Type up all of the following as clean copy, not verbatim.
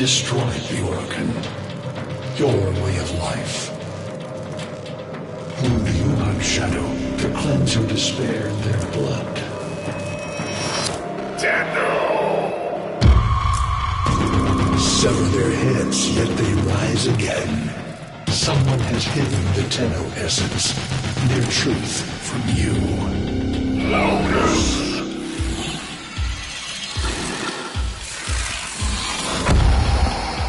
destroyed the Orokin, your way of life. Whom do you hunt, Shadow, to cleanse your despair in their blood? Sever their heads, yet they rise again. Someone has hidden the Tenno essence, their truth, from you. Louder!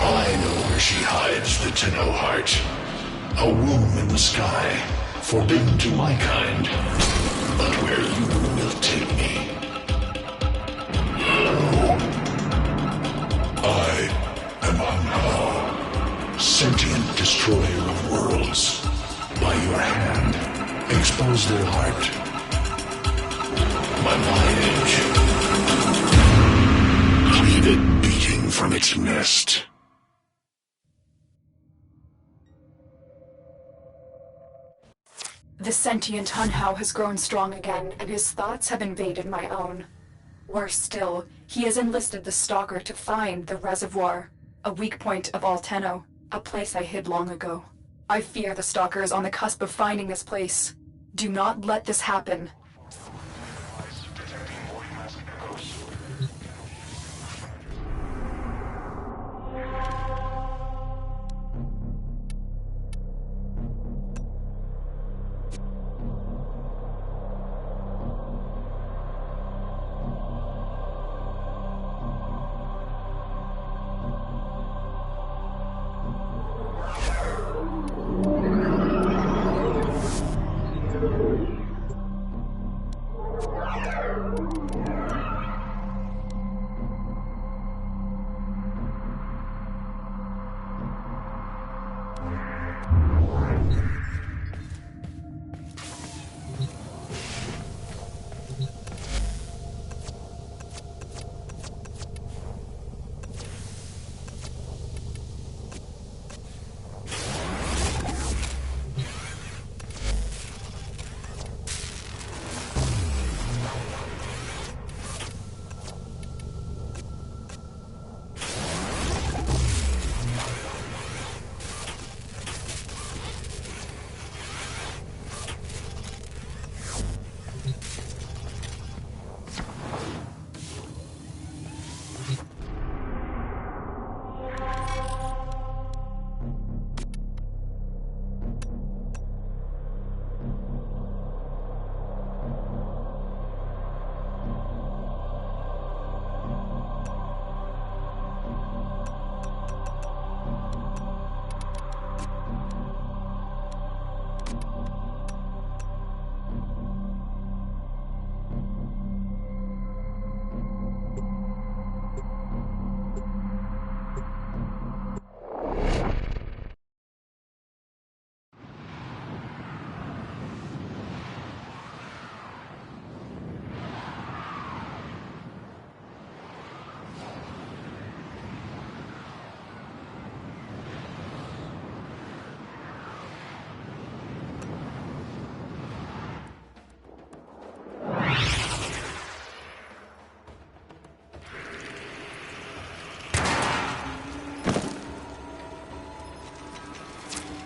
I know where she hides the Tenno heart. A womb in the sky, forbidden to my kind, but where you will take me. I am Anhao, sentient destroyer of worlds. By your hand, expose their heart. My lineage. Cleave it beating from its nest. The sentient Hunhao has grown strong again, and his thoughts have invaded my own. Worse still, he has enlisted the Stalker to find the reservoir, a weak point of all Tenno, a place I hid long ago. I fear the Stalker is on the cusp of finding this place. Do not let this happen.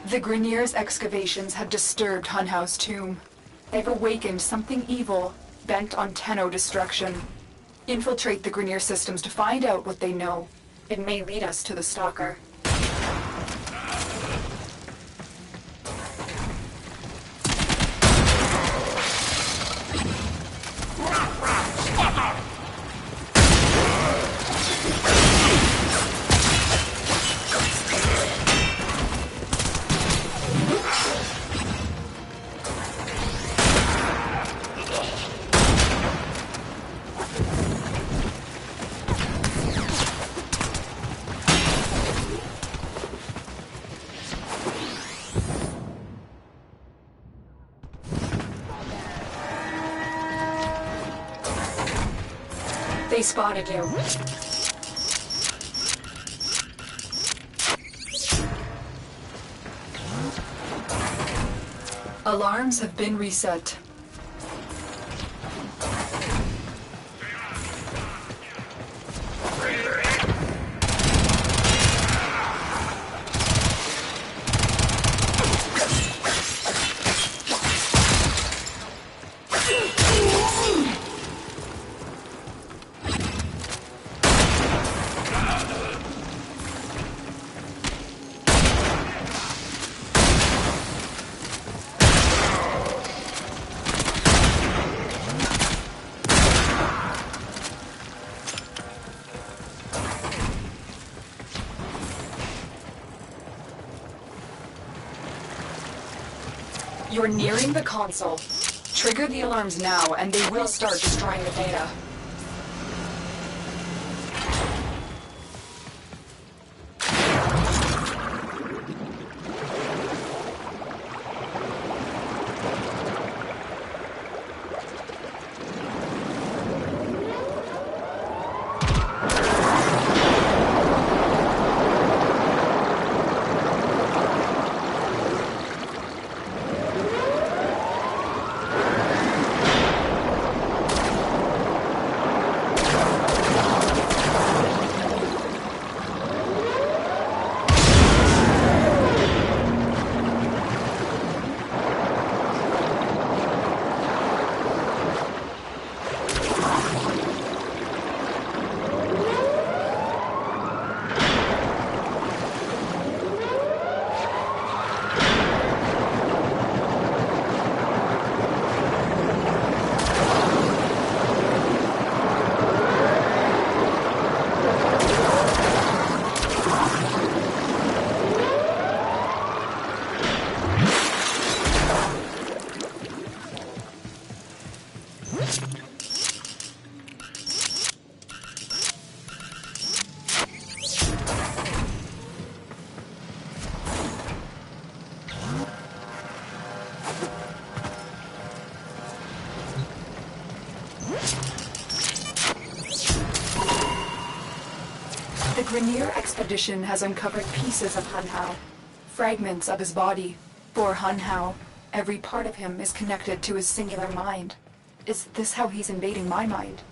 The Grineer's excavations have disturbed Hunhao's tomb. They've awakened something evil, bent on Tenno destruction. Infiltrate the Grineer systems to find out what they know. It may lead us to the Stalker. They spotted you. Alarms have been reset. You're nearing the console. Trigger the alarms now, and they will start destroying the data. The Grenier expedition has uncovered pieces of Hun Hao, fragments of his body. For Hun Hao, every part of him is connected to his singular mind. Is this how he's invading my mind?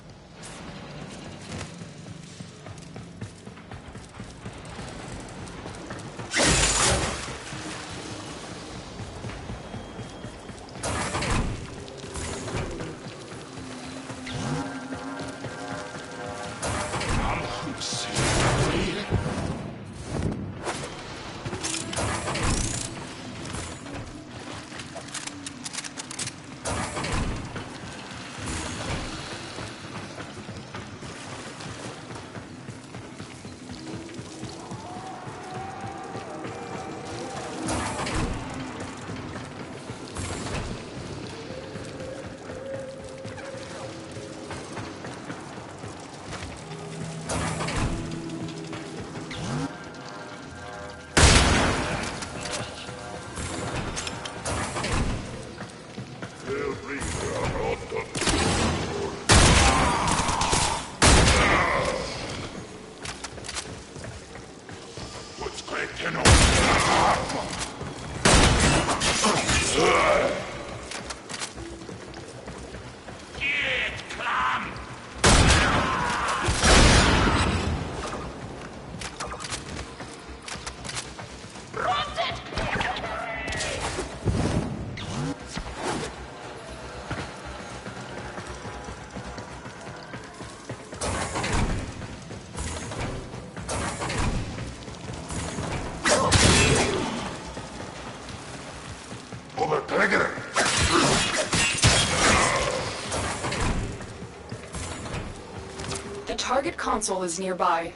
The target console is nearby.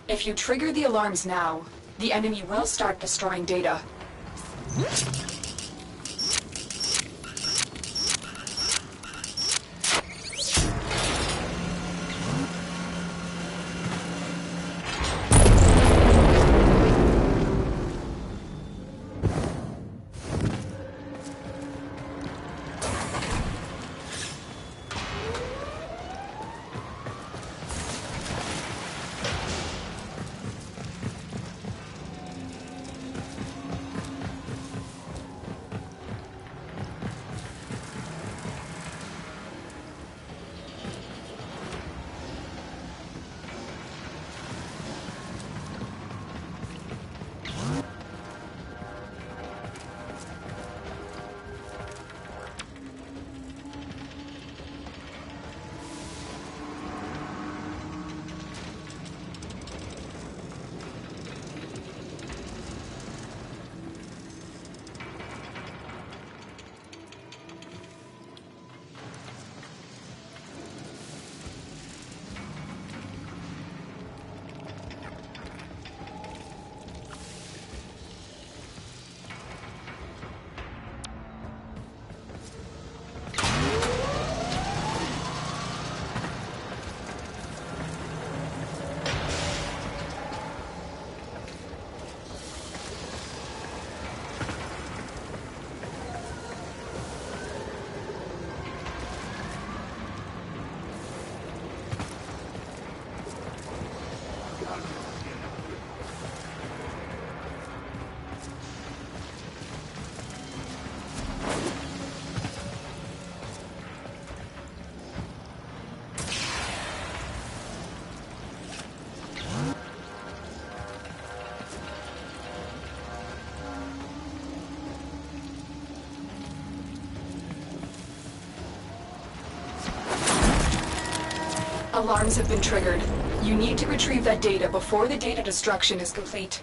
If you trigger the alarms now, the enemy will start destroying data. Alarms have been triggered. You need to retrieve that data before the data destruction is complete.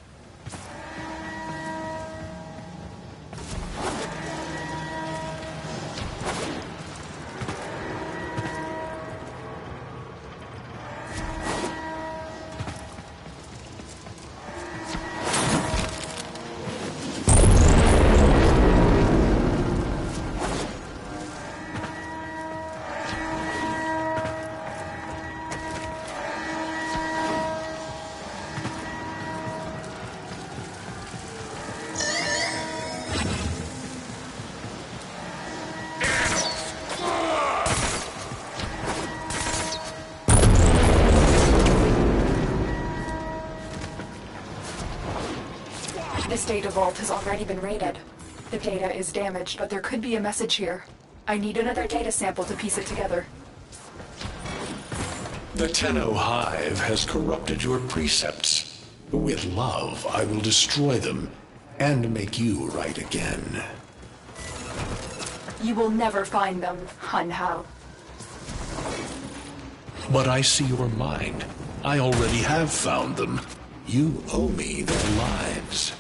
This data vault has already been raided. The data is damaged, but there could be a message here. I need another data sample to piece it together. The Tenno Hive has corrupted your precepts. With love, I will destroy them and make you right again. You will never find them, Hun Hao. But I see your mind. I already have found them. You owe me their lives.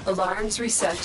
Alarms reset.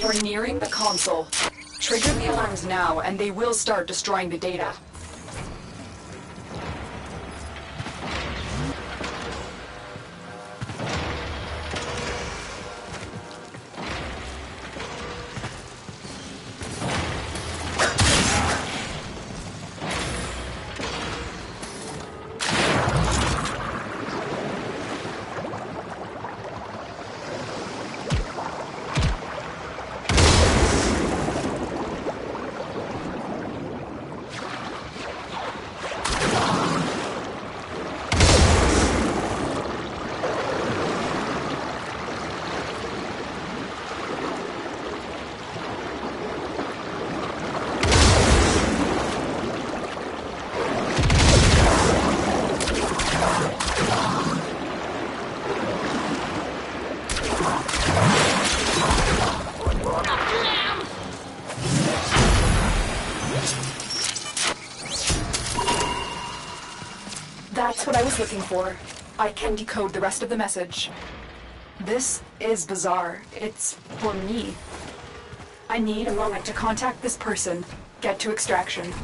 You're nearing the console. Trigger the alarms now, and they will start destroying the data. That's what I was looking for. I can decode the rest of the message. This is bizarre. It's for me. I need a moment to contact this person. Get to extraction.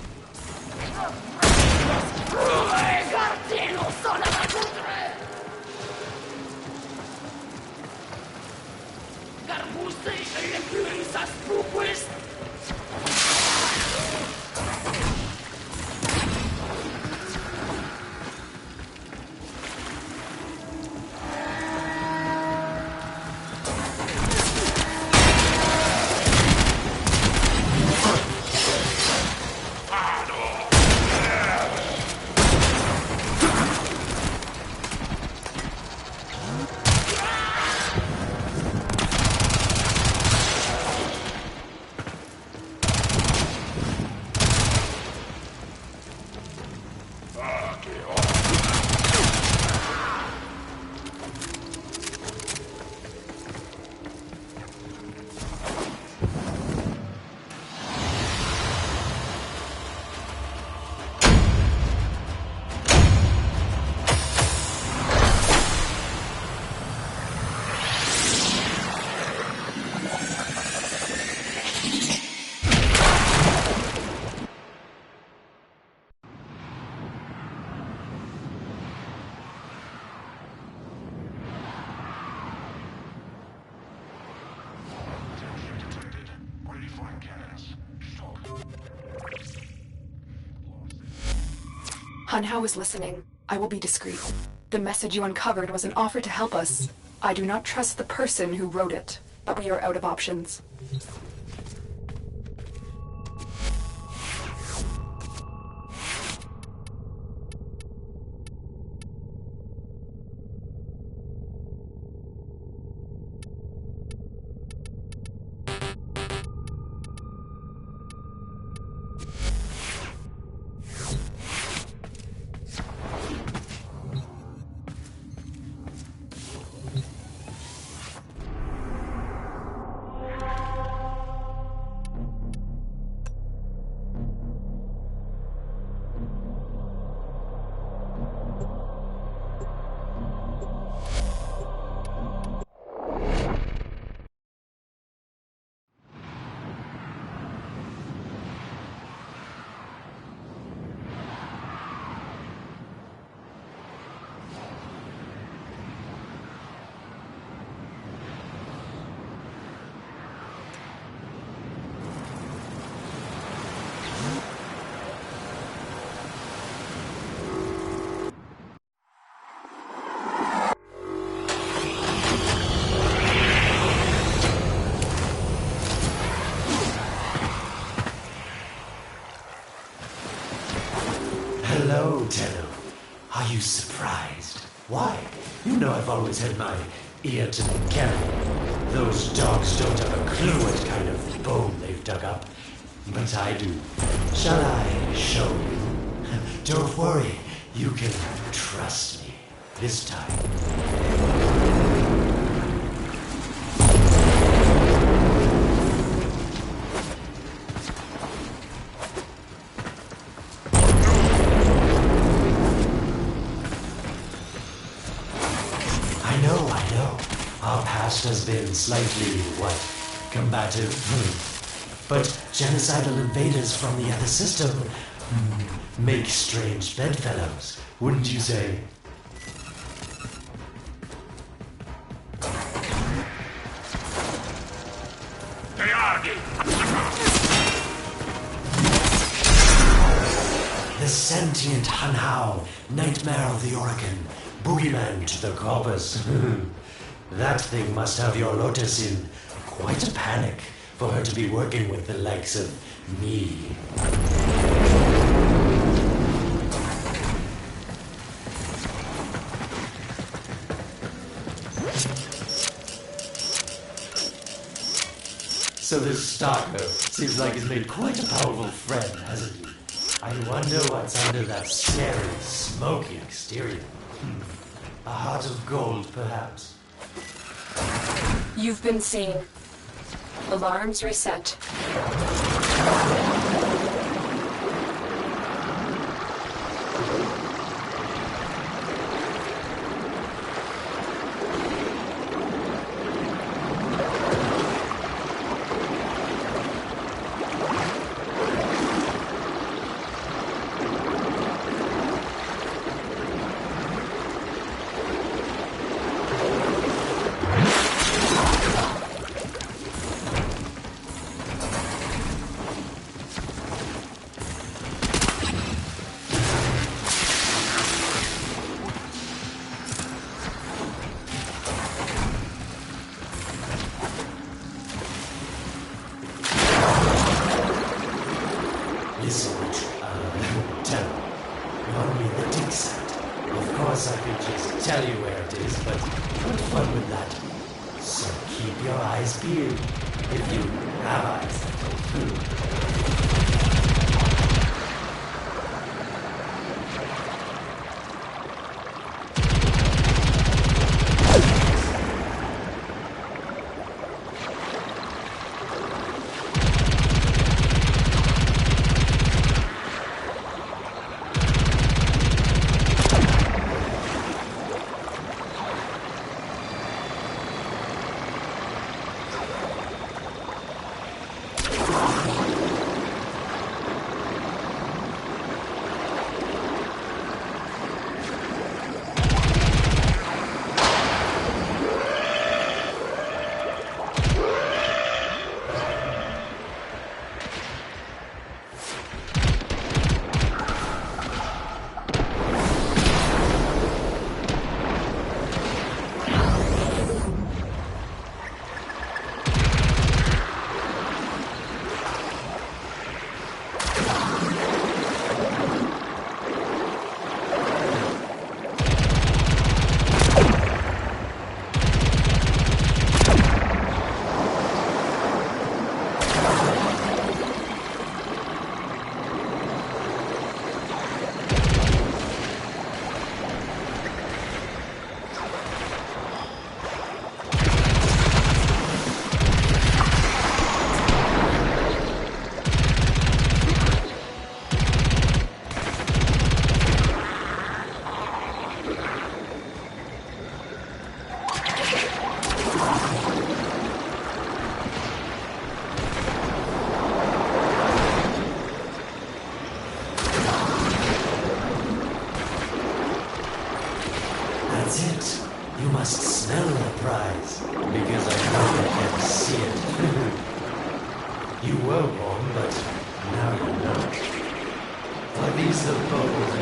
Hunhao is listening. I will be discreet. The message you uncovered was an offer to help us. I do not trust the person who wrote it, but we are out of options. Hello, Tenno. Are you surprised? Why? You know I've always had my ear to the camera. Those dogs don't have a clue what kind of bone they've dug up. But I do. Shall I show you? Don't worry. You can trust me. This time. I know. Our past has been slightly, combative? But genocidal invaders from the other system make strange bedfellows, wouldn't you say? The sentient Hunhao, nightmare of the Orokin, boogeyman to the coppers. That thing must have your Lotus in quite a panic for her to be working with the likes of me. So this Stalker seems like he's made quite a powerful friend, hasn't he? I wonder what's under that scary, smoky exterior. A heart of gold, perhaps? You've been seen. Alarms reset. That's it. You must smell the prize, because I know you can't see it. You were warm, but now you're not. Are these the bubbles?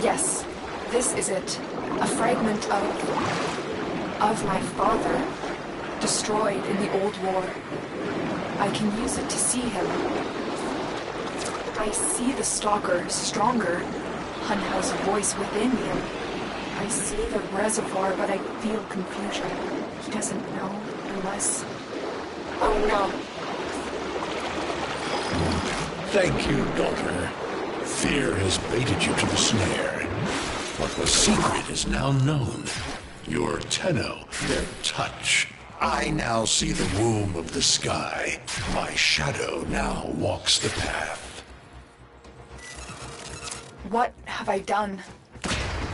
Yes, this is it. A fragment of my father, destroyed in the old war. I can use it to see him. I see the stalker stronger. Hunhow's voice within him. I see the reservoir, but I feel confusion. He doesn't know unless... Oh no. Thank you, daughter. Fear has baited you to the snare. But the secret is now known. Your Tenno, their touch. I now see the womb of the sky. My shadow now walks the path. What have I done?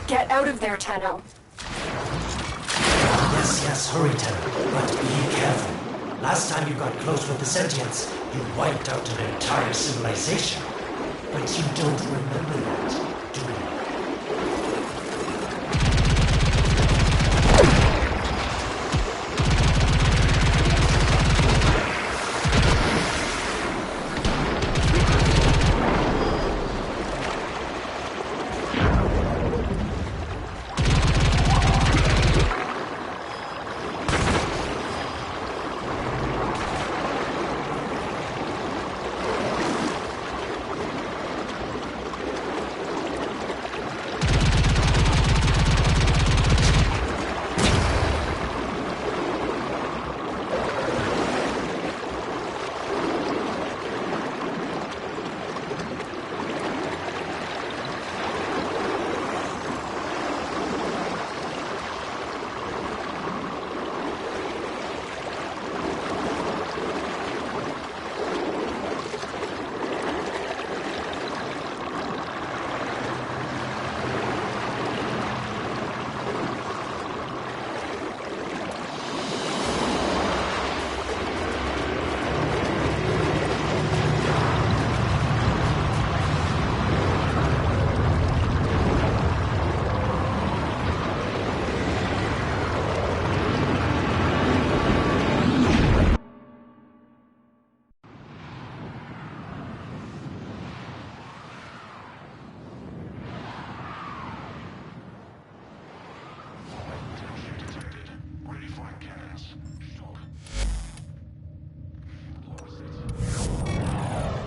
Get out of there, Tenno. Yes, hurry, Tenno. But be careful. Last time you got close with the sentients, you wiped out an entire civilization. But you don't remember that, do you?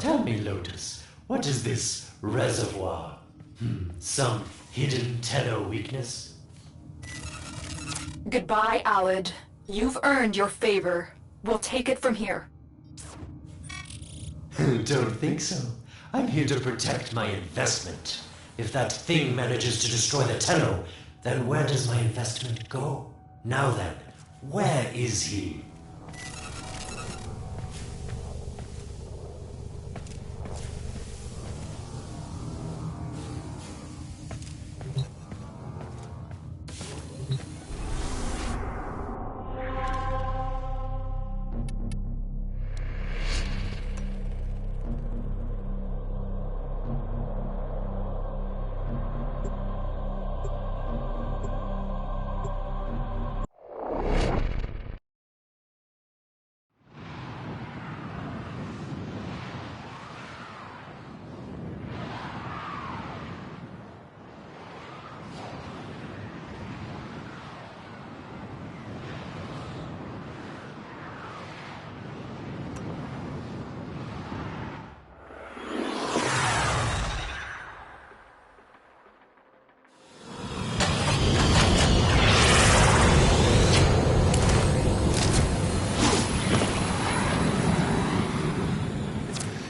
Tell me, Lotus, what is this reservoir? Some hidden Tenno weakness? Goodbye, Alad. You've earned your favor. We'll take it from here. Don't think so. I'm here to protect my investment. If that thing manages to destroy the Tenno, then where does my investment go? Now then, where is he?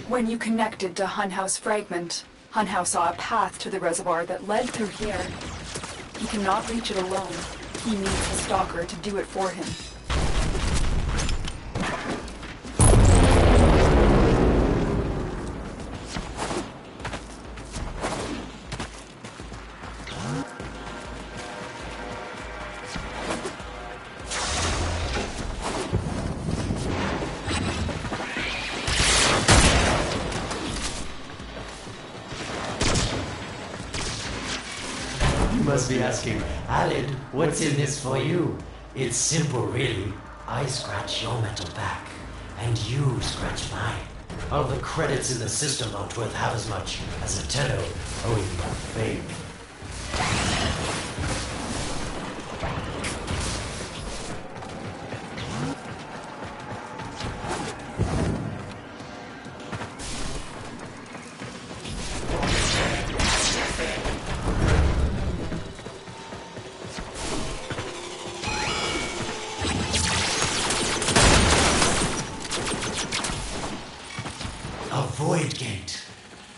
When you connected to Hunhow's fragment, Hunhow saw a path to the reservoir that led through here. He cannot reach it alone. He needs the Stalker to do it for him. You must be asking, Alid, what's in this for you? It's simple, really. I scratch your metal back, and you scratch mine. All the credits in the system aren't worth half as much as a Tenno owing my fame. A void gate.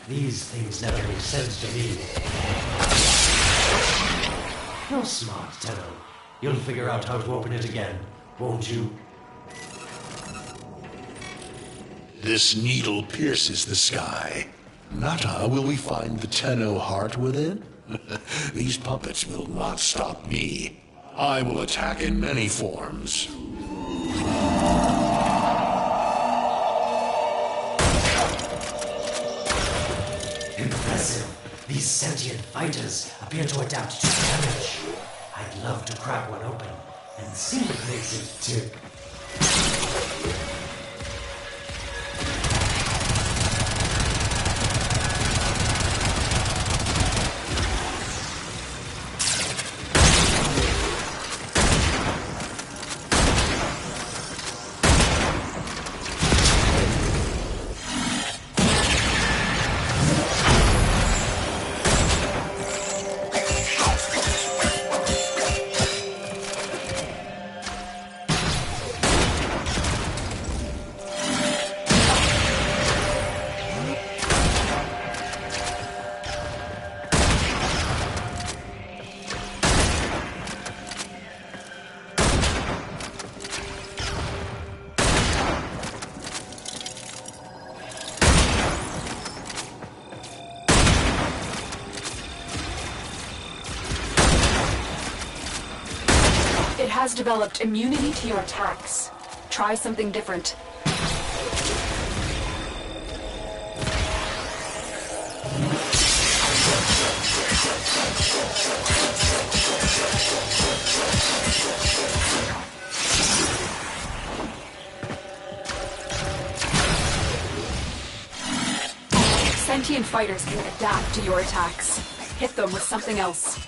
These things never make sense to me. You're smart, Tenno. You'll figure out how to open it again, won't you? This needle pierces the sky. Not how will we find the Tenno heart within? These puppets will not stop me. I will attack in many forms. Impressive. These sentient fighters appear to adapt to damage. I'd love to crack one open and see what makes it tick. It has developed immunity to your attacks. Try something different. Sentient fighters can adapt to your attacks. Hit them with something else.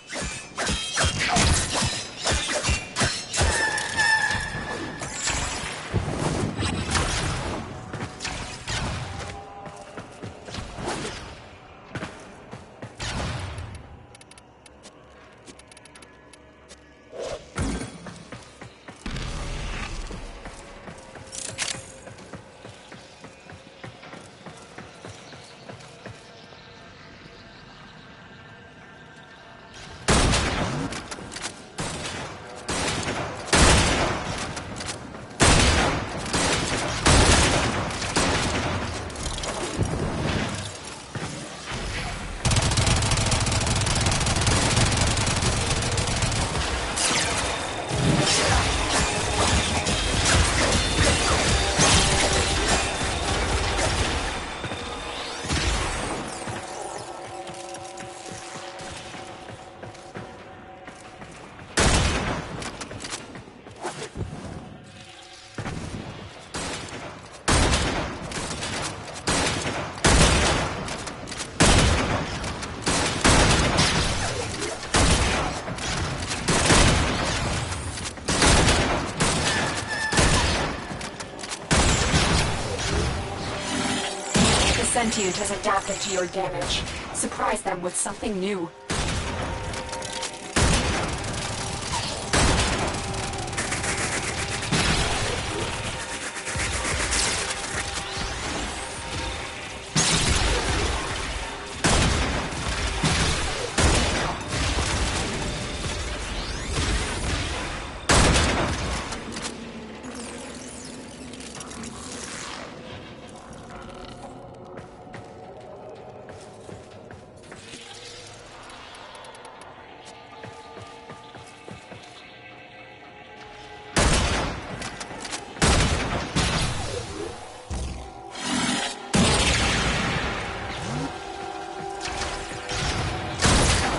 sentient has adapted to your damage. Surprise them with something new.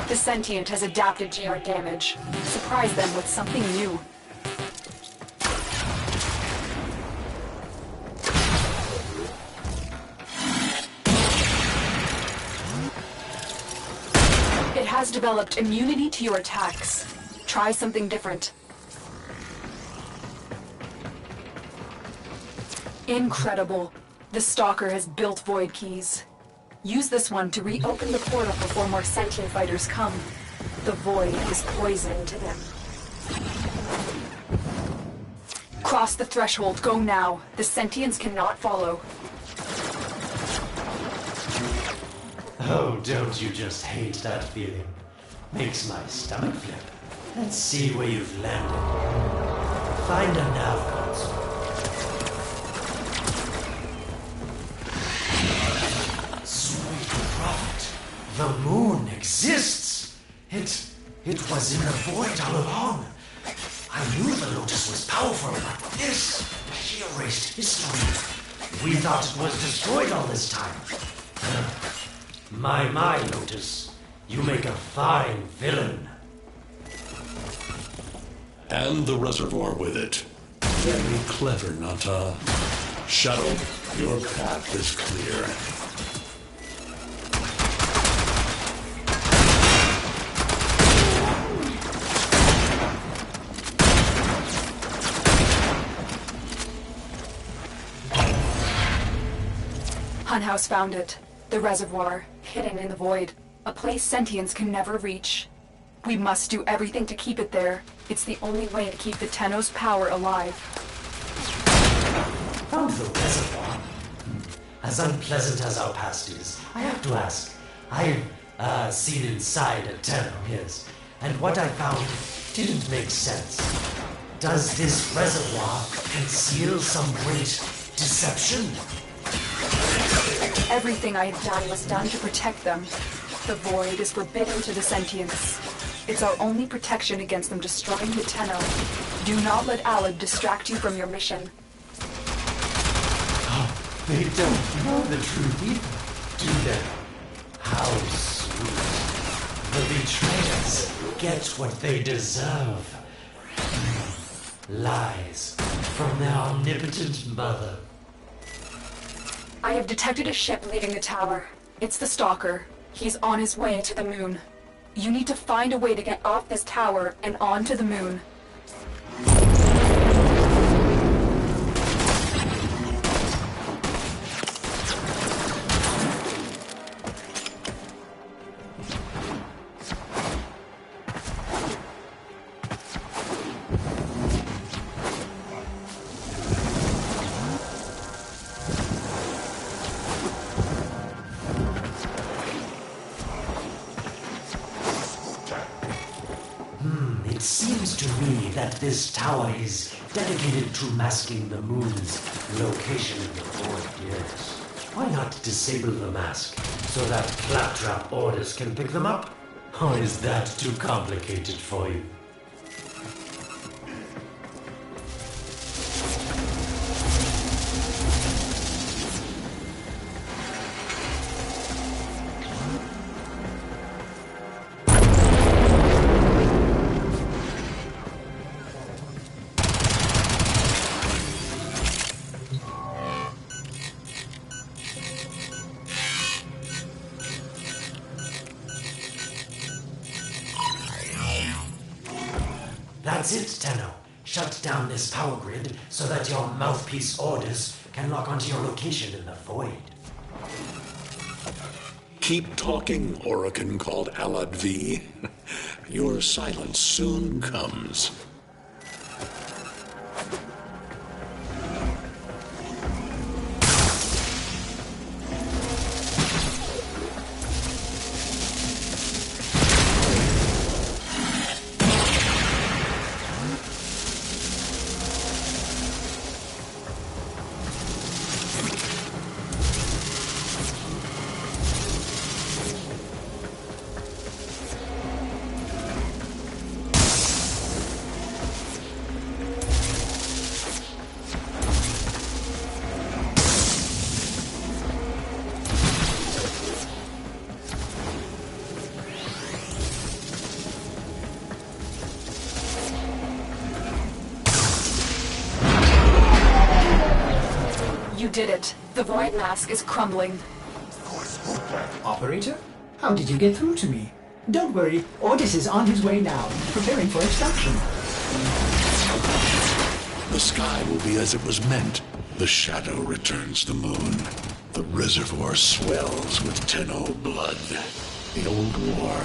The sentient has adapted to your damage. Surprise them with something new. It has developed immunity to your attacks. Try something different. Incredible. The Stalker has built void keys. Use this one to reopen the portal before more sentient fighters come. The void is poison to them. Cross the threshold. Go now. The sentients cannot follow. Oh, don't you just hate that feeling? Makes my stomach flip. Let's see where you've landed. Find a nav console. Sweet prophet, the moon exists! It was in the void all along. I knew the Lotus was powerful, but this, she erased history. We thought it was destroyed all this time. My, Lotus. You make a fine villain. And the reservoir with it. Very clever, Nata. Shadow, your path is clear. Hunhouse found it. The reservoir, hidden in the void. A place sentients can never reach. We must do everything to keep it there. It's the only way to keep the Tenno's power alive. Found the reservoir. As unpleasant as our past is, I have to ask. I've seen inside a Tenno, yes. And what I found didn't make sense. Does this reservoir conceal some great deception? Everything I had done was done to protect them. The void is forbidden to the sentients. It's our only protection against them destroying the Tenno. Do not let Aleb distract you from your mission. Oh, they don't know the truth either, do they? How sweet. The betrayers get what they deserve. Lies from their omnipotent mother. I have detected a ship leaving the tower. It's the Stalker. He's on his way to the moon. You need to find a way to get off this tower and onto the moon. It seems to me that this tower is dedicated to masking the moon's location in the void, yes. Why not disable the mask so that claptrap orders can pick them up? Or is that too complicated for you? That's it, Tenno. Shut down this power grid so that your mouthpiece orders can lock onto your location in the void. Keep talking, Orokin called Alad V. Your silence soon comes. You did it. The void mask is crumbling. Operator? How did you get through to me? Don't worry, Ordis is on his way now, preparing for extraction. The sky will be as it was meant. The shadow returns the moon. The reservoir swells with Tenno blood. The old war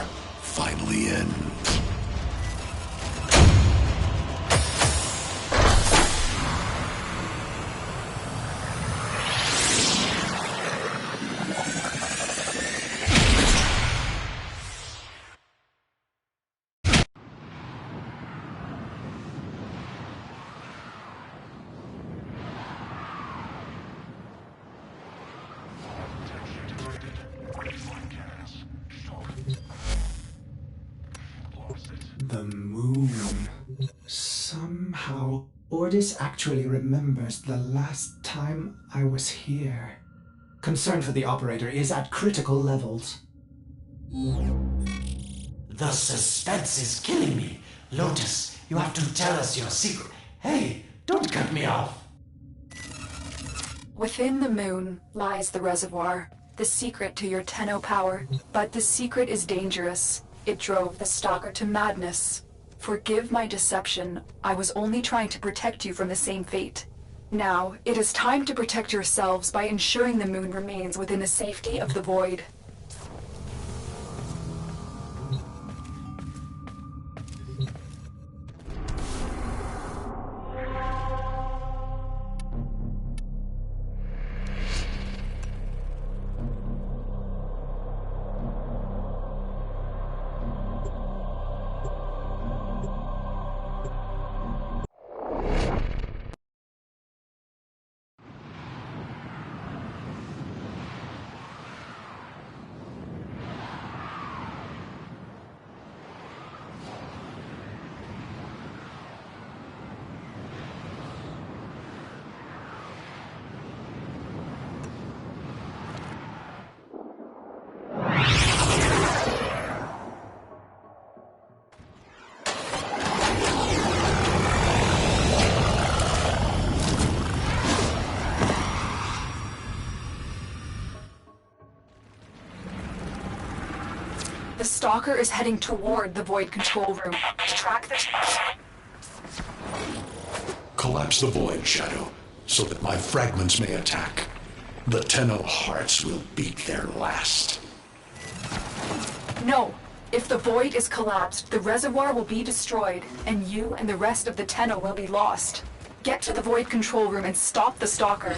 finally ends. The moon. Somehow, Ordis actually remembers the last time I was here. Concern for the operator is at critical levels. The suspense is killing me. Lotus, you have to tell us your secret. Hey, don't cut me off. Within the moon lies the reservoir, the secret to your Tenno power. But the secret is dangerous. It drove the Stalker to madness. Forgive my deception. I was only trying to protect you from the same fate. Now, it is time to protect yourselves by ensuring the moon remains within the safety of the void. The Stalker is heading toward the Void control room. Track the... Collapse the void, Shadow, so that my fragments may attack. The Tenno hearts will beat their last. No! If the Void is collapsed, the reservoir will be destroyed, and you and the rest of the Tenno will be lost. Get to the Void control room and stop the Stalker.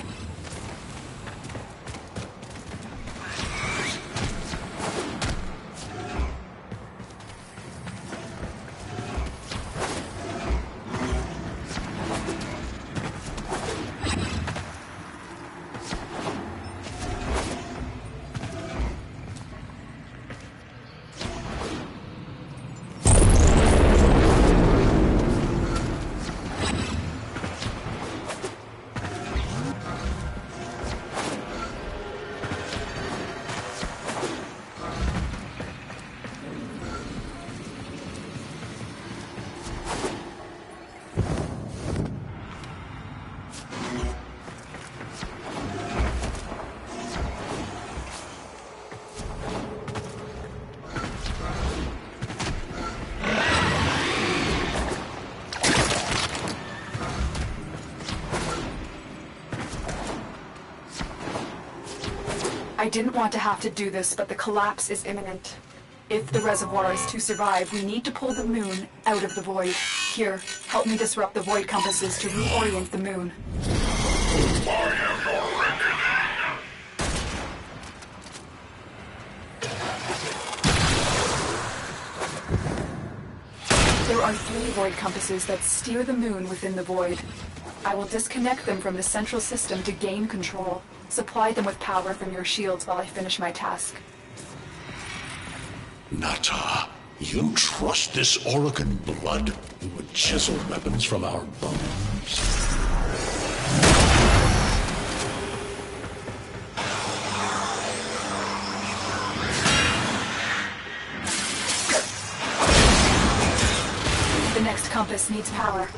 I didn't want to have to do this, but the collapse is imminent. If the reservoir is to survive, we need to pull the moon out of the void. Here, help me disrupt the void compasses to reorient the moon. There are 3 void compasses that steer the moon within the void. I will disconnect them from the central system to gain control. Supply them with power from your shields while I finish my task. Nata, you trust this Orokin blood who would chisel weapons from our bones? The next compass needs power.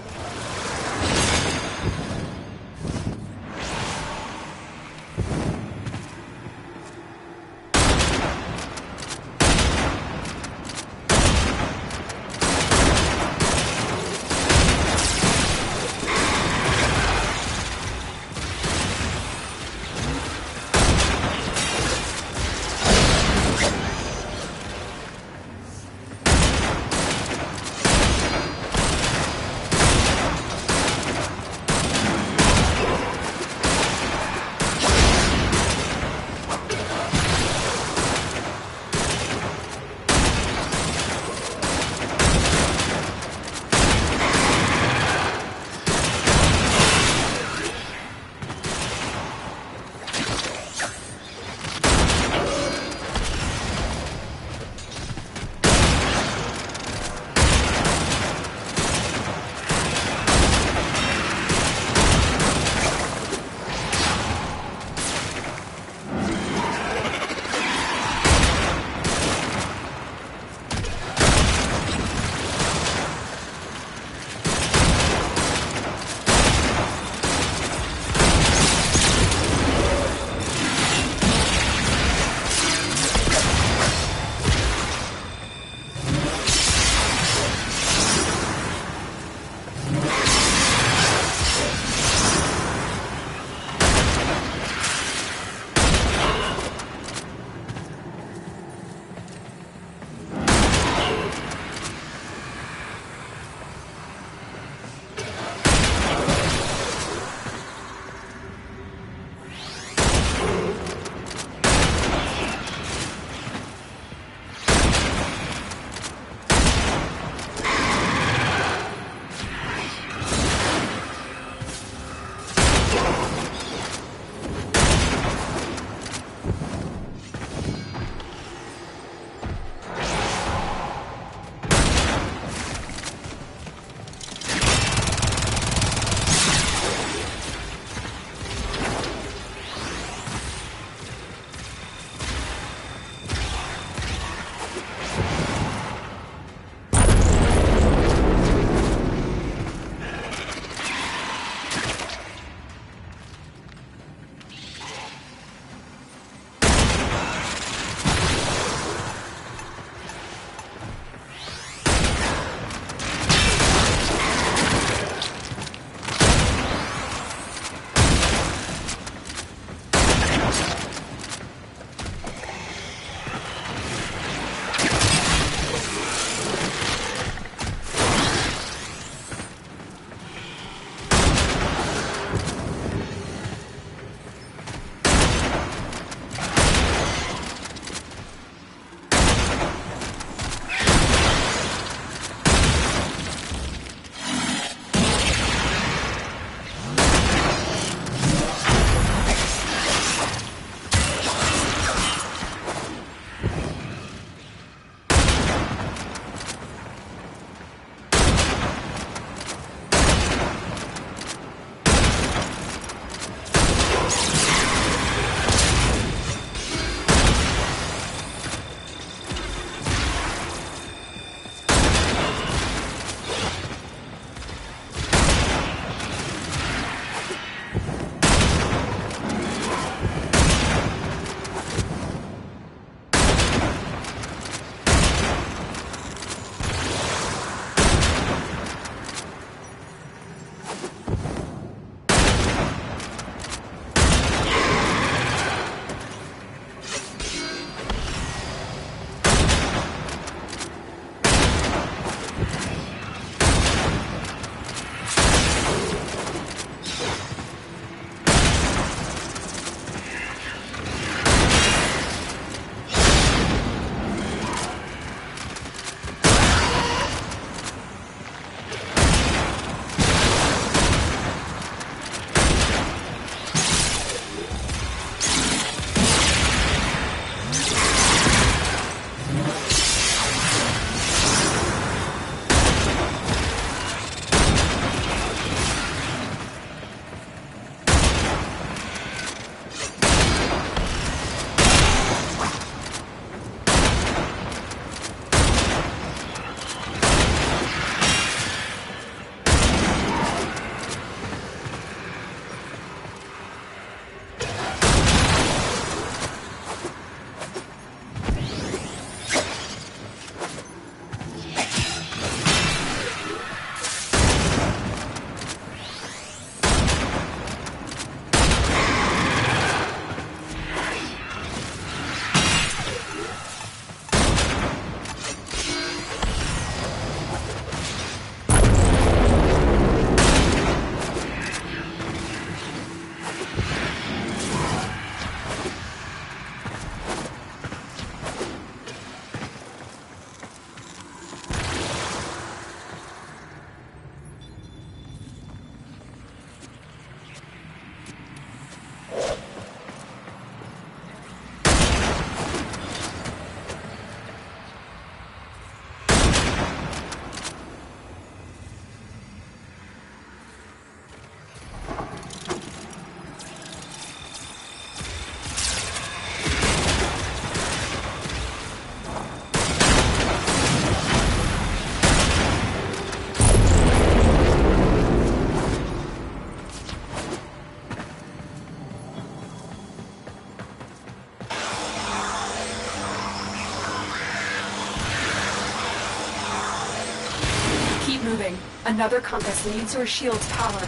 moving. Another compass needs your shield's power.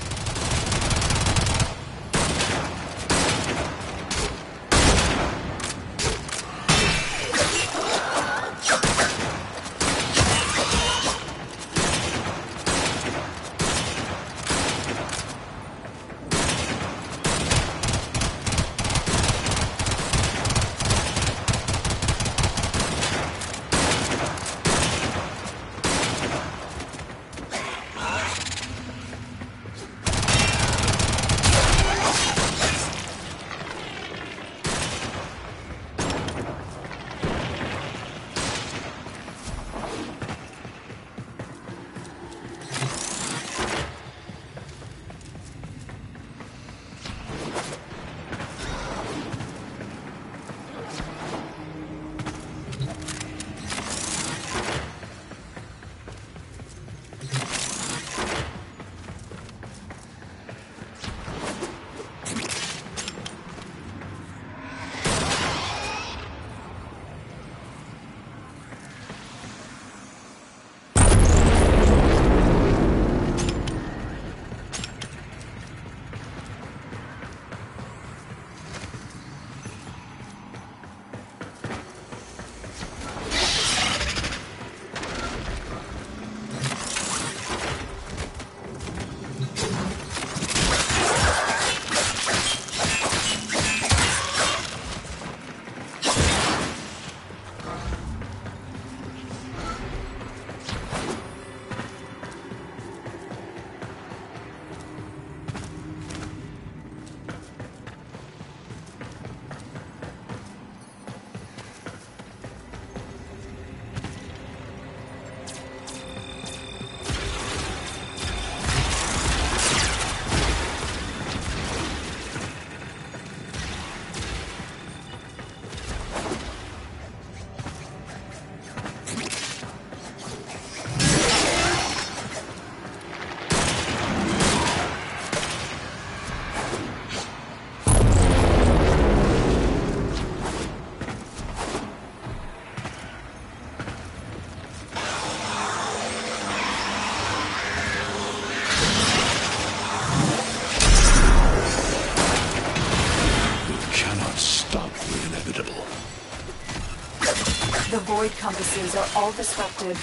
The void compasses are all disrupted,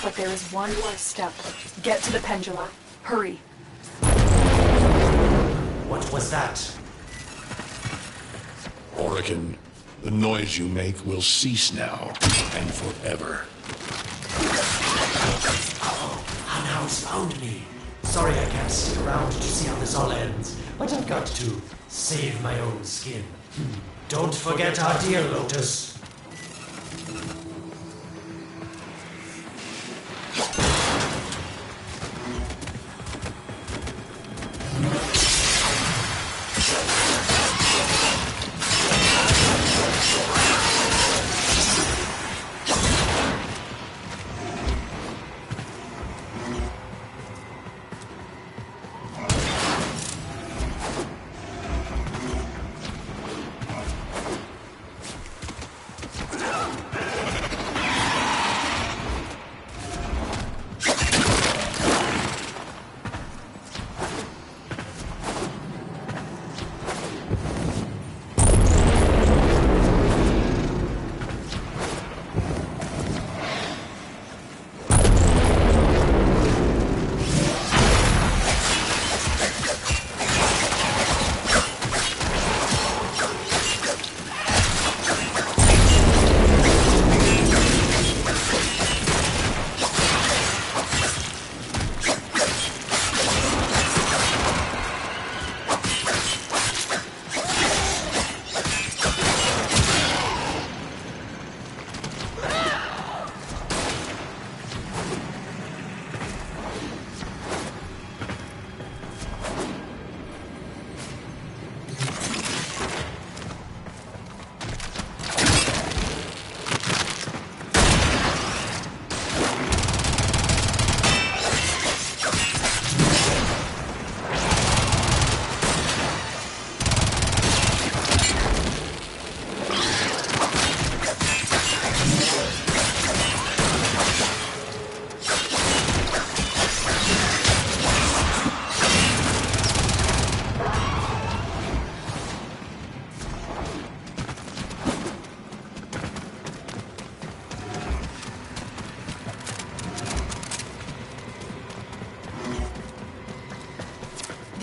but there is one more step. Get to the pendulum. Hurry. What was that? Orokin, the noise you make will cease now and forever. Oh, Hanau's found me. Sorry I can't stick around to see how this all ends, but I've got to save my own skin. Don't forget our dear Lotus.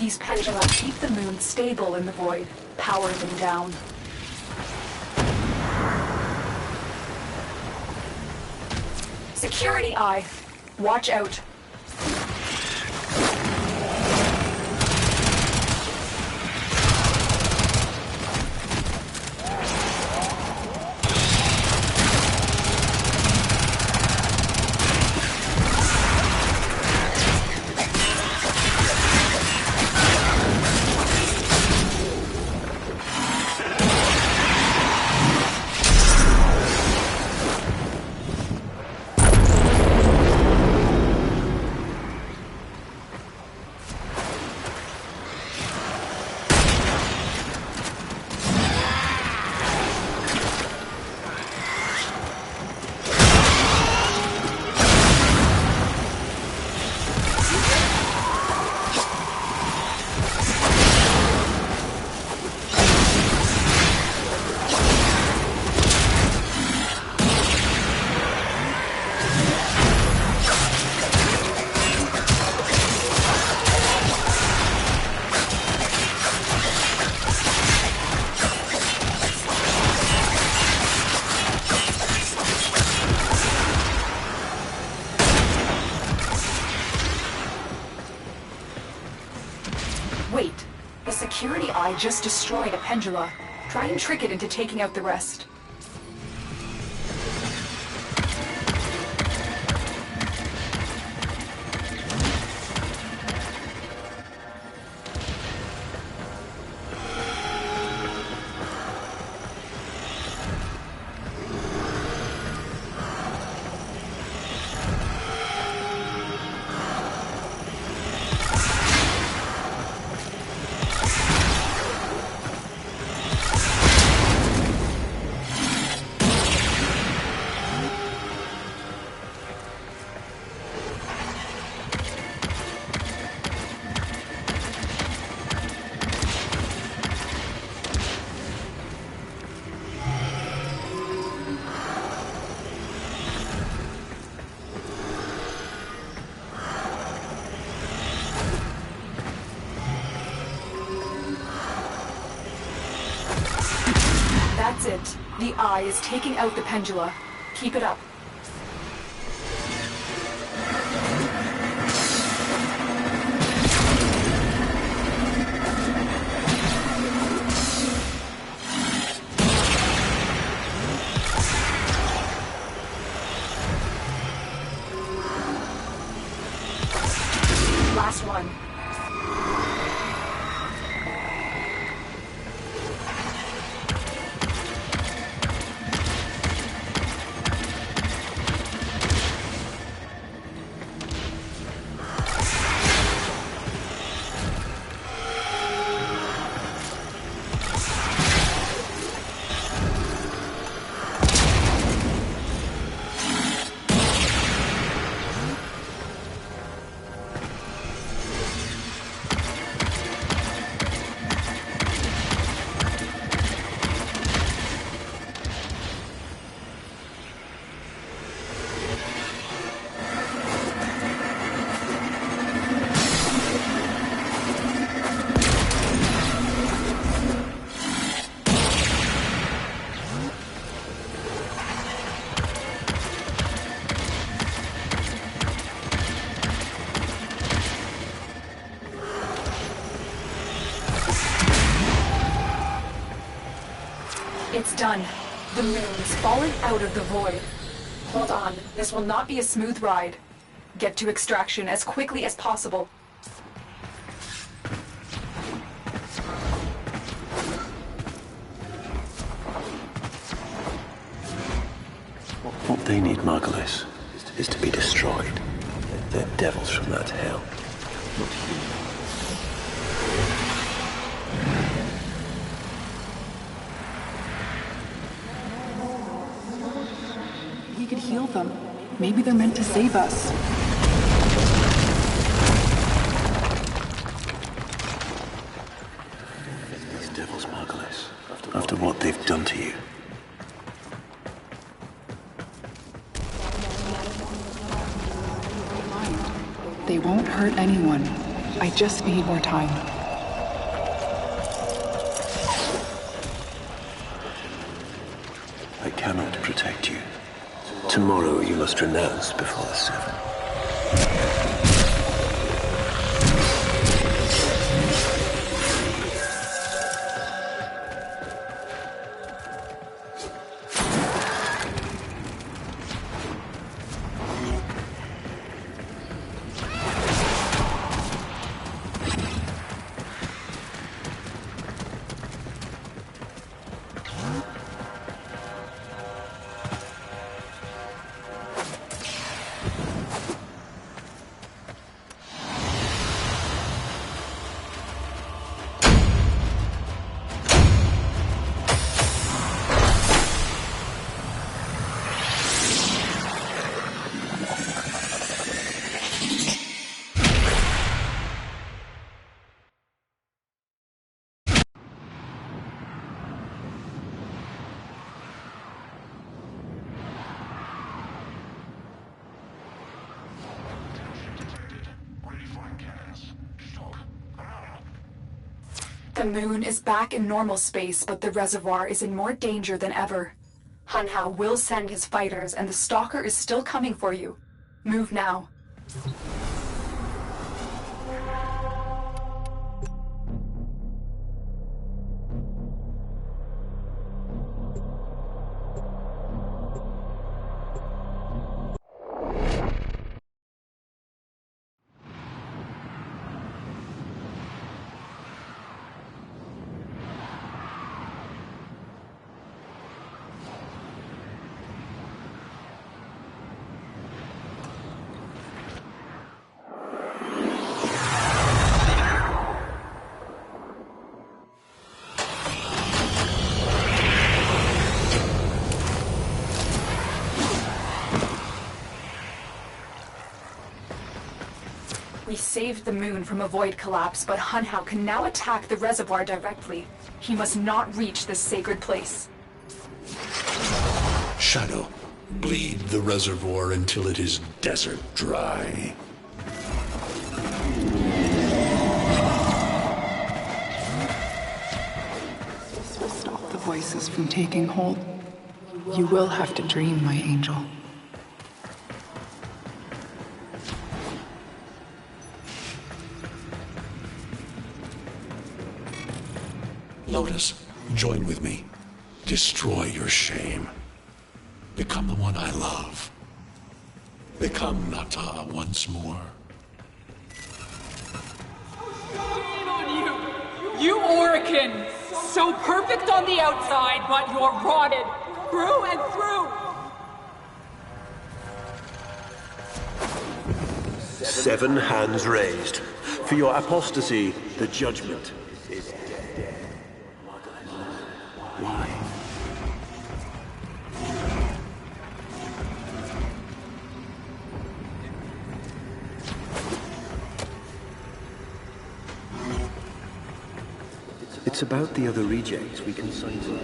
These pendula keep the moon stable in the void, power them down. Security eye. Watch out. Wait, the security eye just destroyed a pendula. Try and trick it into taking out the rest. That's it. The eye is taking out the pendula. Keep it up. Last one. It's done. The moon is falling out of the void. Hold on, this will not be a smooth ride. Get to extraction as quickly as possible. What they need, Margulis, is to be destroyed. They're devils from that hell, not human. We could heal them. Maybe they're meant to save us. These devils, Margulis, after what they've done to you. They won't hurt anyone. I just need more time. I cannot protect you. Tomorrow you must renounce before the Seven. The moon is back in normal space, but the reservoir is in more danger than ever. Han Hao will send his fighters, and the Stalker is still coming for you. Move now. We saved the moon from a void collapse, but Han Hao can now attack the reservoir directly. He must not reach this sacred place. Shadow, bleed the reservoir until it is desert dry. This will stop the voices from taking hold. You will have to dream, my angel. Lotus, join with me. Destroy your shame. Become the one I love. Become Nata once more. Shame on you! You Orican! So perfect on the outside, but you're rotted through and through! Seven hands raised. For your apostasy, the judgment is dead. Why? It's about the other rejects we consigned to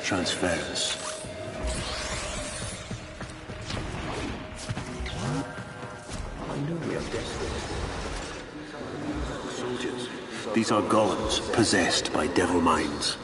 transference. I know we are desperate. Soldiers. These are golems possessed by devil minds.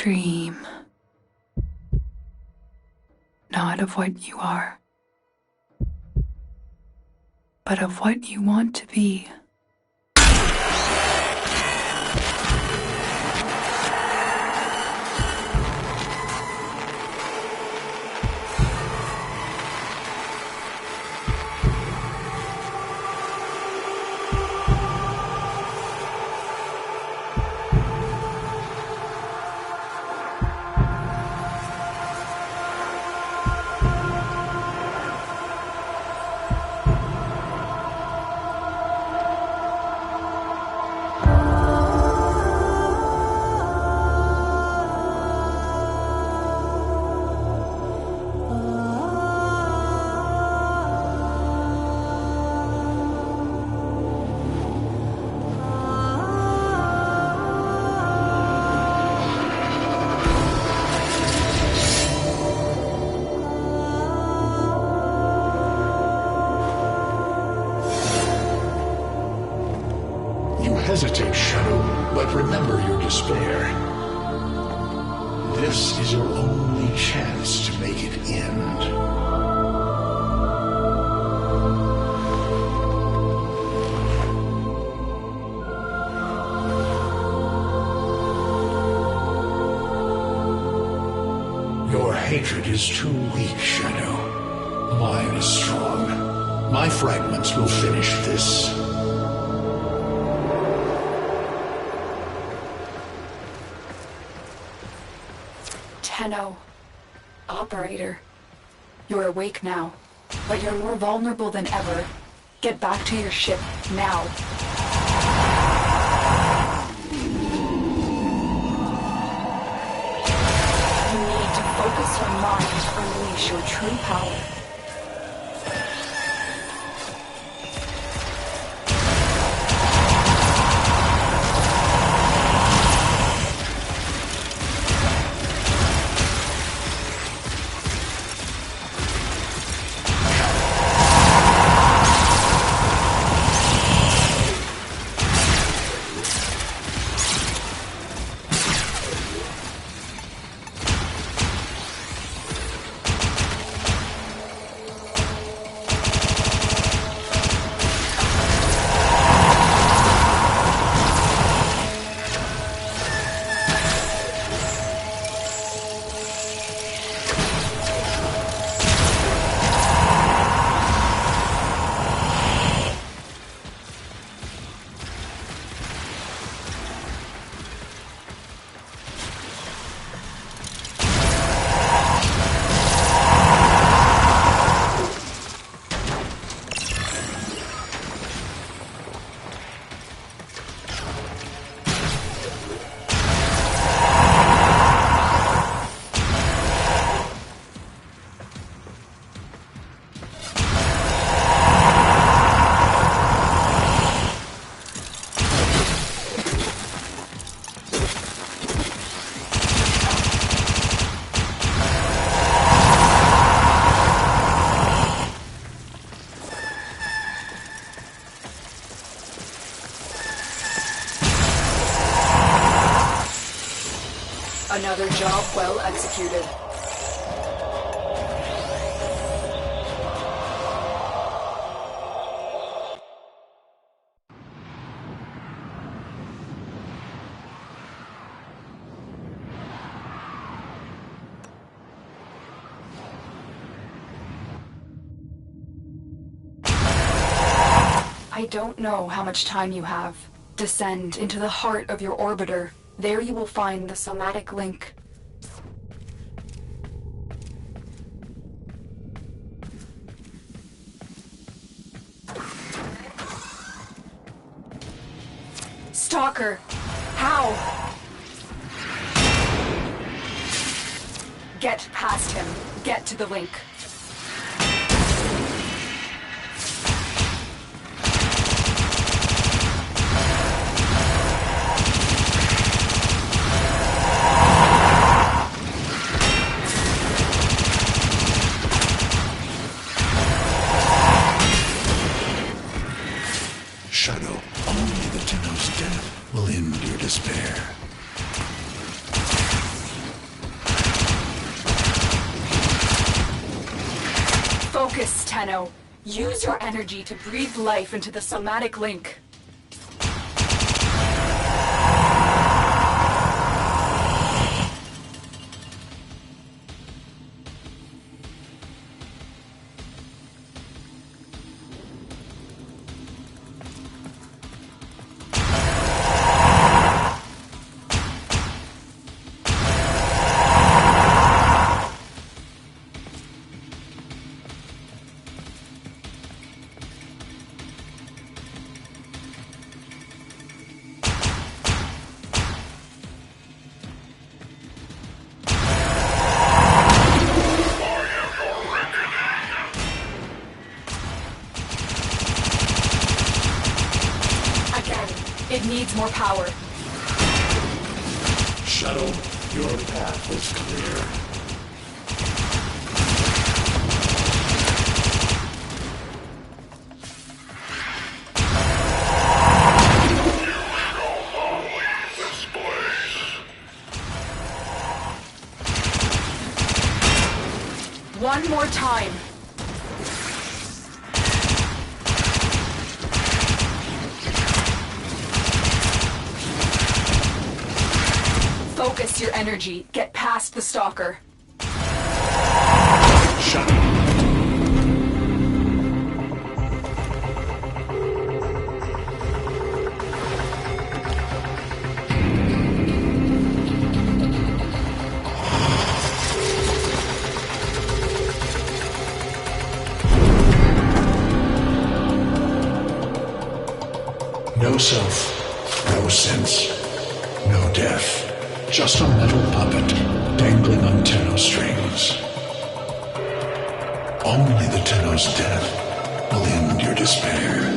dream. Not of what you are, but of what you want to be. Hesitate, Shadow, but remember your despair. This is your only chance to make it end. Your hatred is too weak, Shadow. Mine is strong. My fragments will finish this. Tenno. Operator. You're awake now, but you're more vulnerable than ever. Get back to your ship, now. You need to focus your mind to unleash your true power. Another job well executed. I don't know how much time you have. Descend into the heart of your orbiter. There you will find the somatic link. Stalker! How? Get past him. Get to the link. Shadow, only the Tenno's death will end your despair. Focus, Tenno. Use your energy to breathe life into the somatic link. It needs more power. Shuttle, your path is clear. One more time. Focus your energy. Get past the stalker. Shut up. No self, no sense, no death. Just a metal puppet dangling on Tenno strings. Only the Tenno's death will end your despair.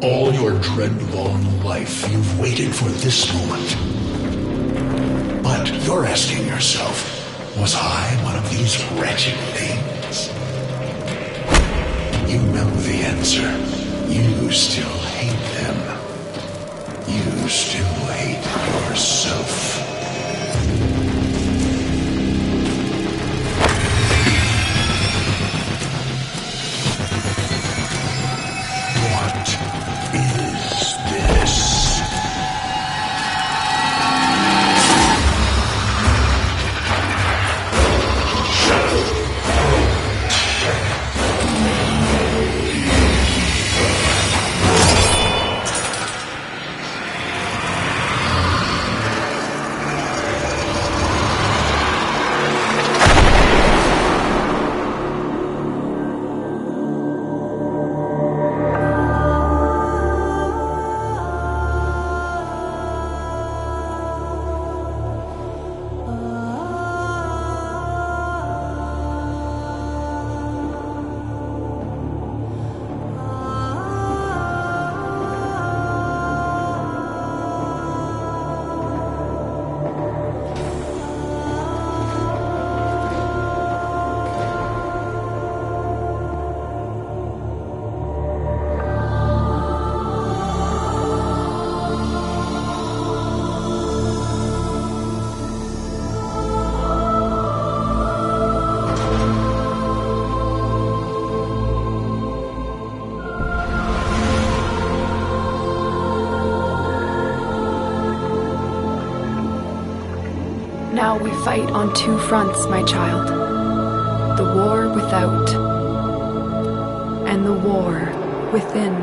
All your dread-long life, you've waited for this moment. But you're asking yourself, was I one of these wretched things? You know the answer. You still hate them. You still hate yourself. What is this? Now we fight on two fronts, my child. The war without, and the war within.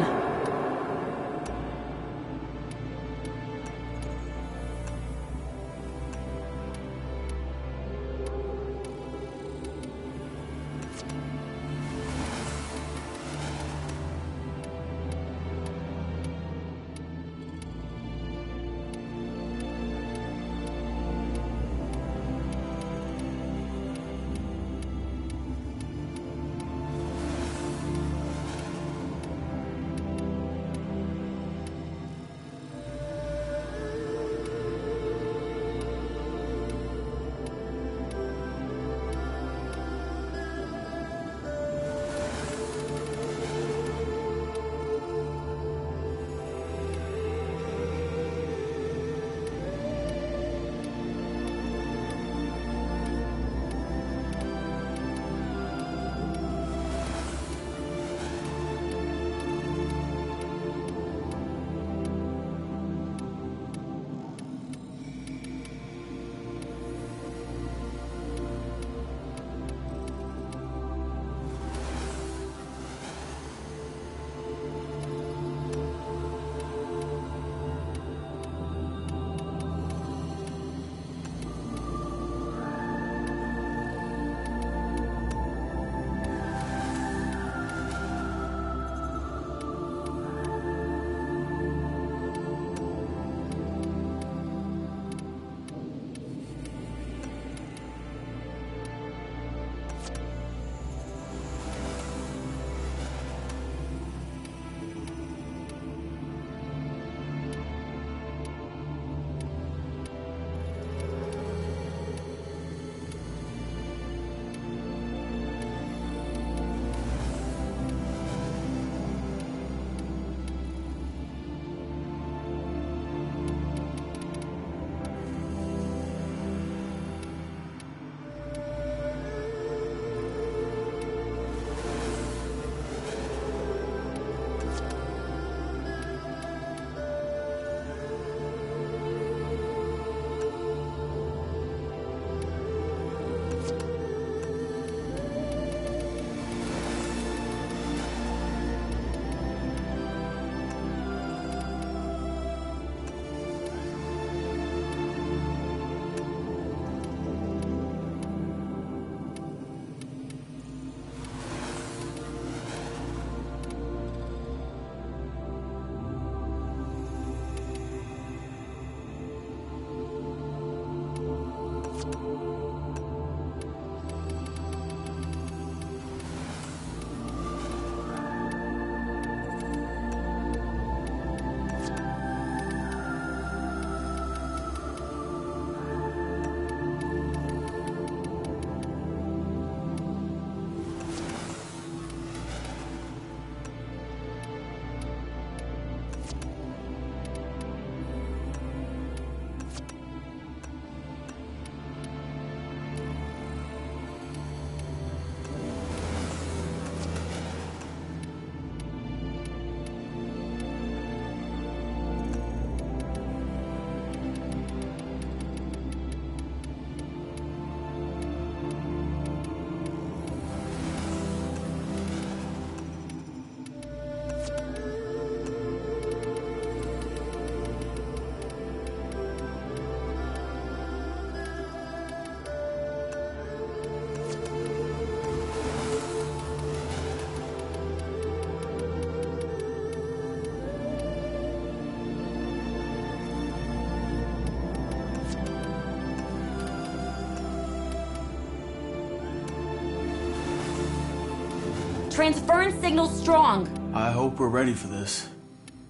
Transference signal strong. I hope we're ready for this.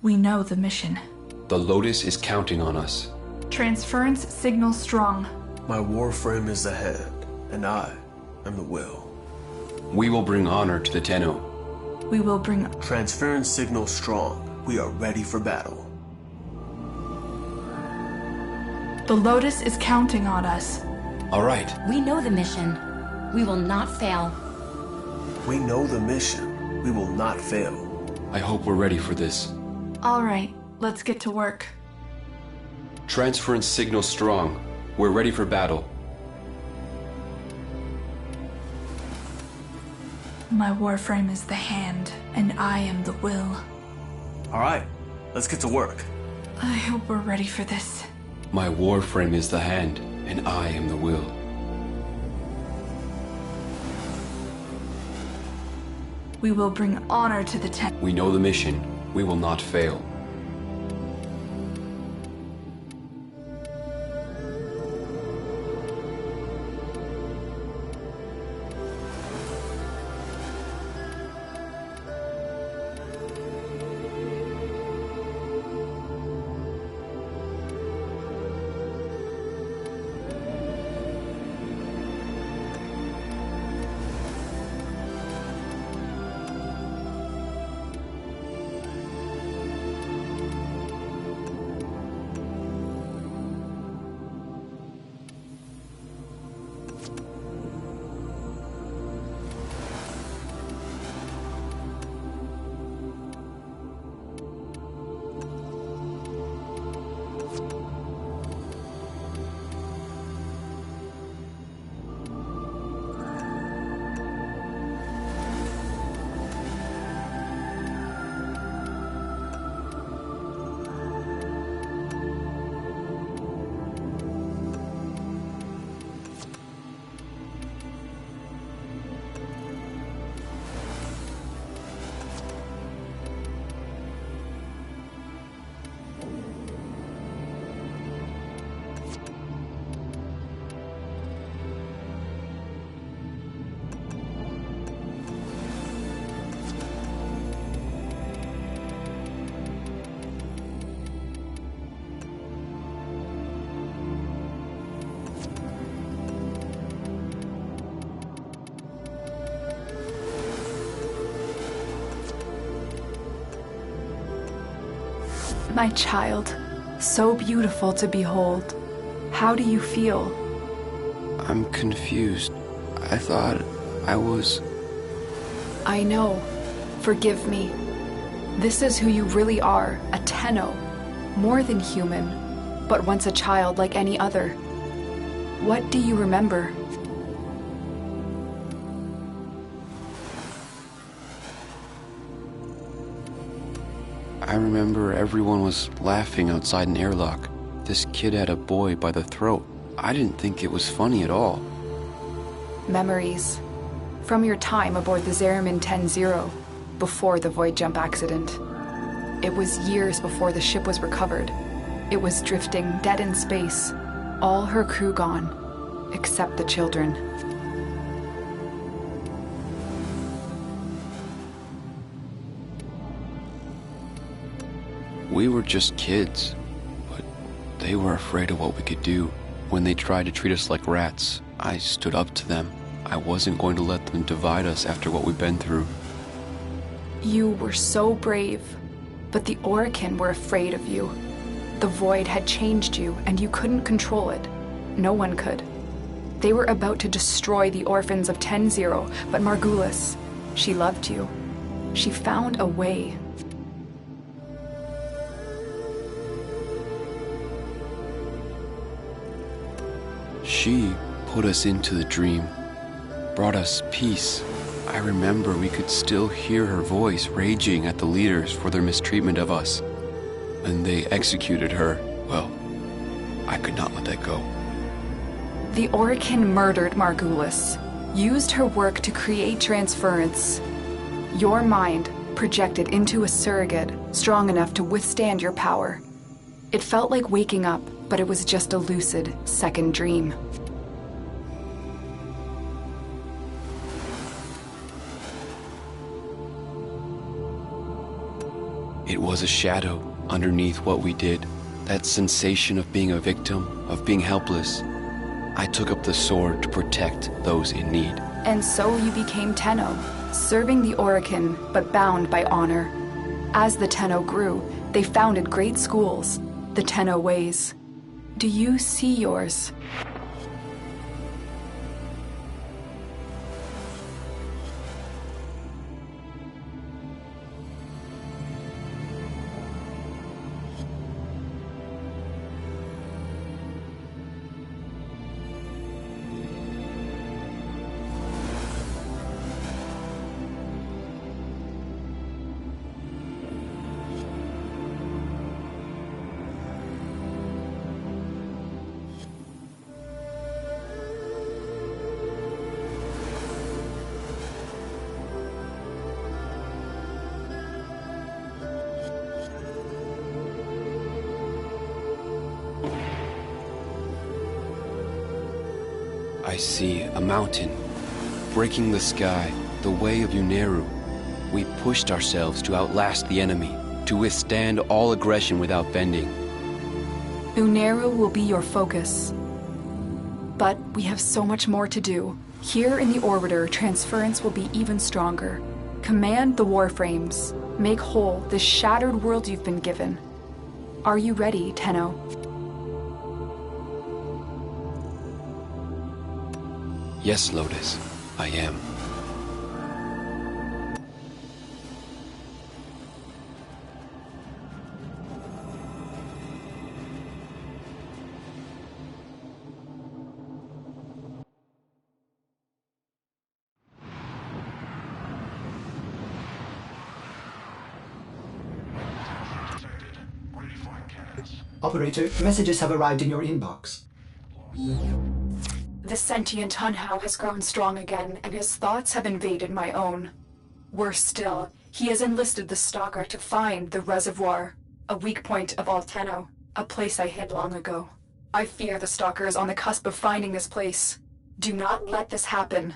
We know the mission. The Lotus is counting on us. Transference signal strong. My Warframe is the head, and I am the will. We will bring honor to the Tenno. We will bring... Transference signal strong. We are ready for battle. The Lotus is counting on us. All right. We know the mission. We will not fail. We know the mission. We will not fail. I hope we're ready for this. All right, let's get to work. Transference signal strong. We're ready for battle. My Warframe is the hand, and I am the will. All right, let's get to work. I hope we're ready for this. My Warframe is the hand, and I am the will. We will bring honor to the Tenno. We know the mission. We will not fail. My child, so beautiful to behold. How do you feel? I'm confused. I thought I was... I know. Forgive me. This is who you really are, a Tenno. More than human, but once a child like any other. What do you remember? I remember everyone was laughing outside an airlock. This kid had a boy by the throat. I didn't think it was funny at all. Memories. From your time aboard the Zariman 10-0, before the void jump accident. It was years before the ship was recovered. It was drifting, dead in space. All her crew gone, except the children. We were just kids, but they were afraid of what we could do. When they tried to treat us like rats, I stood up to them. I wasn't going to let them divide us after what we've been through. You were so brave, but the Orokin were afraid of you. The void had changed you, and you couldn't control it. No one could. They were about to destroy the orphans of 10-0, but Margulis, she loved you. She found a way. She put us into the dream, brought us peace. I remember we could still hear her voice raging at the leaders for their mistreatment of us. When they executed her, well, I could not let that go. The Orokin murdered Margulis, used her work to create transference. Your mind projected into a surrogate strong enough to withstand your power. It felt like waking up, but it was just a lucid second dream. It was a shadow underneath what we did. That sensation of being a victim, of being helpless. I took up the sword to protect those in need. And so you became Tenno, serving the Orokin, but bound by honor. As the Tenno grew, they founded great schools, the Tenno ways. Do you see yours? I see a mountain, breaking the sky, the way of Uneru. We pushed ourselves to outlast the enemy, to withstand all aggression without bending. Uneru will be your focus. But we have so much more to do. Here in the Orbiter, transference will be even stronger. Command the Warframes. Make whole this shattered world you've been given. Are you ready, Tenno? Yes, Lotus, I am. Operator, messages have arrived in your inbox. The sentient Hunhow has grown strong again, and his thoughts have invaded my own. Worse still, he has enlisted the Stalker to find the reservoir, a weak point of all Tenno, a place I hid long ago. I fear the Stalker is on the cusp of finding this place. Do not let this happen.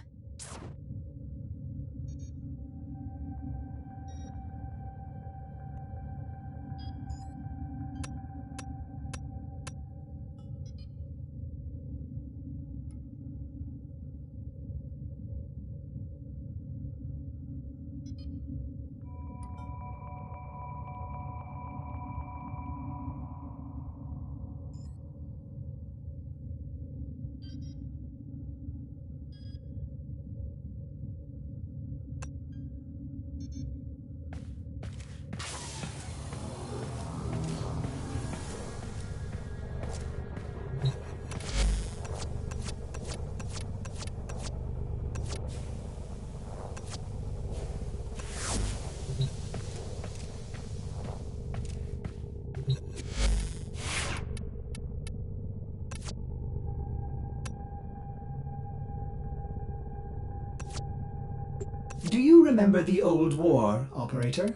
Do you remember the old war, Operator?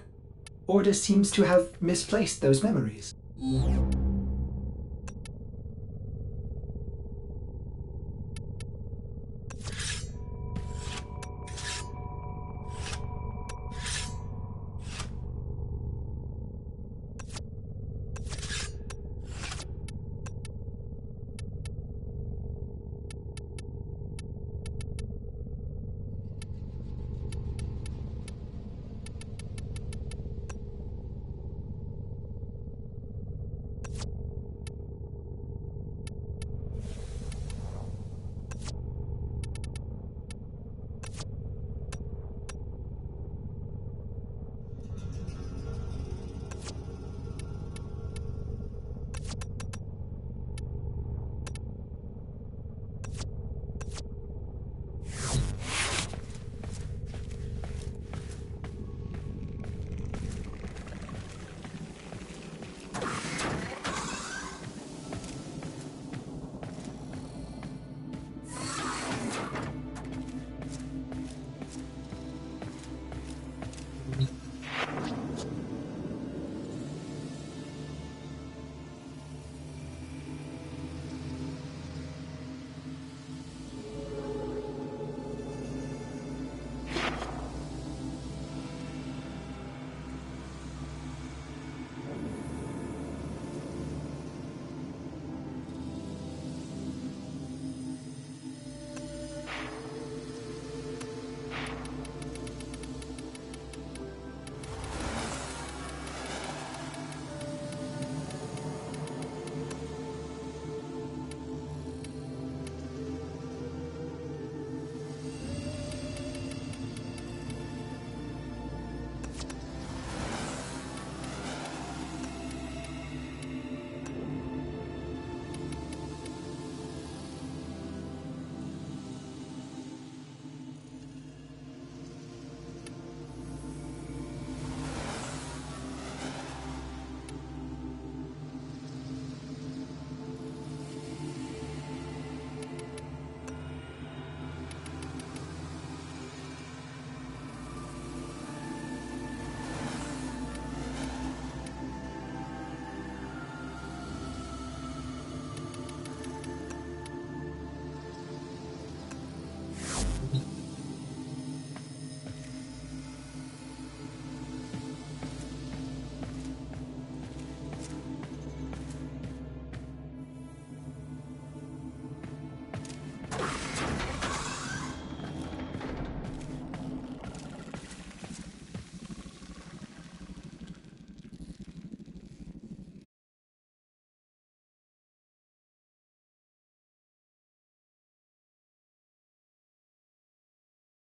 Ordis seems to have misplaced those memories.